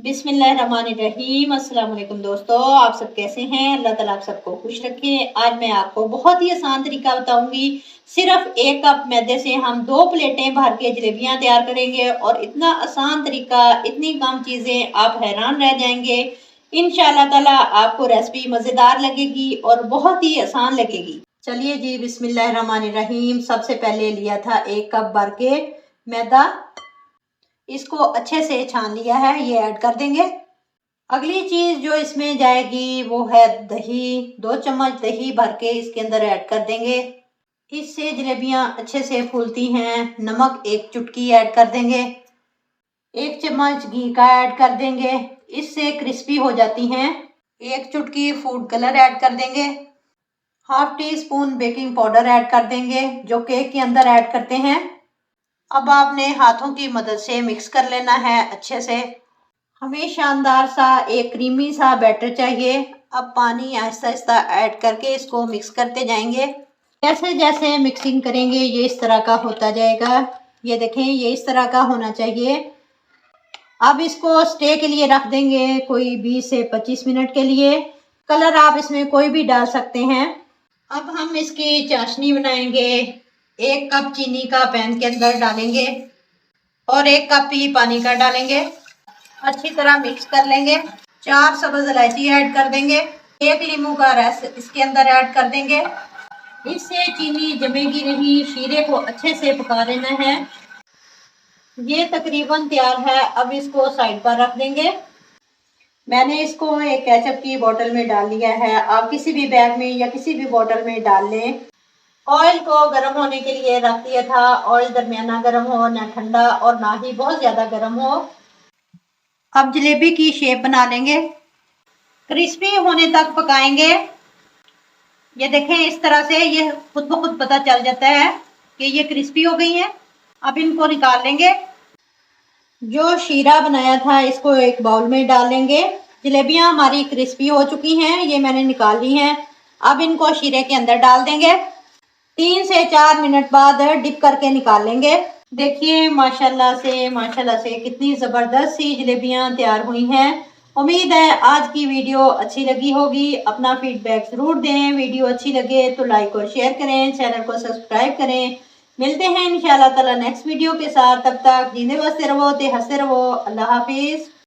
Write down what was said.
बिस्मिल्लाहिर्रहमानिर्रहीम। अस्सलाम वालेकुम दोस्तों, आप सब कैसे हैं? अल्लाह ताला आप सबको खुश रखे। आज मैं आपको बहुत ही आसान तरीका बताऊंगी। सिर्फ 1 कप मैदे से हम 2 प्लेटें भर के जलेबियां तैयार करेंगे और इतना आसान तरीका, इतनी कम चीज़ें, आप हैरान रह जाएंगे। इंशाअल्लाह ताला आपको रेसिपी मज़ेदार लगेगी और बहुत ही आसान लगेगी। चलिए जी, बिस्मिल्लाहिर्रहमानिर्रहीम। सबसे पहले लिया था 1 कप भर के मैदा, इसको अच्छे से छान लिया है, ये ऐड कर देंगे। अगली चीज जो इसमें जाएगी वो है दही। 2 चम्मच दही भर के इसके अंदर ऐड कर देंगे, इससे जलेबियां अच्छे से फूलती हैं। नमक 1 चुटकी ऐड कर देंगे। 1 चम्मच घी का ऐड कर देंगे, इससे क्रिस्पी हो जाती हैं। 1 चुटकी फूड कलर ऐड कर देंगे। Half tea spoon baking powder add कर देंगे, जो केक के अंदर ऐड करते हैं। अब आपने हाथों की मदद से मिक्स कर लेना है अच्छे से। हमें शानदार सा एक क्रीमी सा बैटर चाहिए। अब पानी आहिस्ता आहिस्ता ऐड करके इसको मिक्स करते जाएंगे। जैसे जैसे मिक्सिंग करेंगे ये इस तरह का होता जाएगा। ये देखें, ये इस तरह का होना चाहिए। अब इसको स्टे के लिए रख देंगे कोई 20 से 25 मिनट के लिए। कलर आप इसमें कोई भी डाल सकते हैं। अब हम इसकी चाशनी बनाएंगे। 1 कप चीनी का पैन के अंदर डालेंगे और 1 कप ही पानी का डालेंगे। अच्छी तरह मिक्स कर लेंगे। 4 सब्ज इलायची ऐड कर देंगे। 1 नींबू का रस इसके अंदर ऐड कर देंगे। इससे चीनी जमेगी नहीं, शीरे को अच्छे से पका लेना है। ये तकरीबन तैयार है। अब इसको साइड पर रख देंगे। मैंने इसको एक केचप की बोतल में डाल लिया है। आप किसी भी बैग में या किसी भी बोतल में डाल लें। ऑयल को गर्म होने के लिए रख दिया था। ऑयल दरमियाना गर्म हो, ना ठंडा और ना ही बहुत ज्यादा गर्म हो। अब जलेबी की शेप बना लेंगे, क्रिस्पी होने तक पकाएंगे। ये देखें, इस तरह से ये खुद ब खुद पता चल जाता है कि ये क्रिस्पी हो गई हैं। अब इनको निकाल लेंगे। जो शीरा बनाया था इसको एक बाउल में डाल लेंगे। जलेबियां हमारी क्रिस्पी हो चुकी हैं, ये मैंने निकाल ली हैं। अब इनको शीरे के अंदर डाल देंगे। 3 से 4 मिनट बाद डिप करके निकाल लेंगे। देखिए माशाल्लाह से कितनी ज़बरदस्त सी जलेबियां तैयार हुई हैं। उम्मीद है आज की वीडियो अच्छी लगी होगी। अपना फीडबैक ज़रूर दें। वीडियो अच्छी लगे तो लाइक और शेयर करें, चैनल को सब्सक्राइब करें। मिलते हैं इंशाअल्लाह ताला नेक्स्ट वीडियो के साथ। तब तक जींदे बसते रहो, ते हंसते रहो। अल्लाह हाफिज़।